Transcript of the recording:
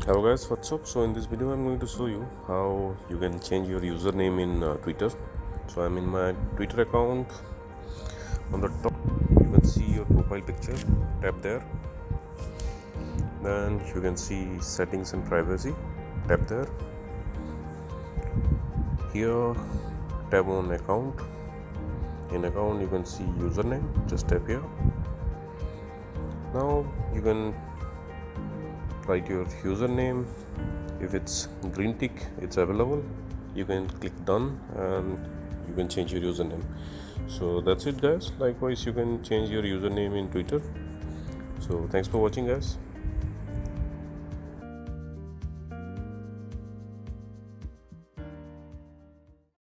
Hello guys, what's up? So in this video I'm going to show you how you can change your username in Twitter. So I'm in my Twitter account. On the top you can see your profile picture. Tap there. Then you can see settings and privacy. Tap there. Here tap on account. In account you can see username. Just tap here. Now you can write your username. If it's green tick, it's available. You can click done and you can change your username. So that's it guys. Likewise you can change your username in Twitter. So thanks for watching guys.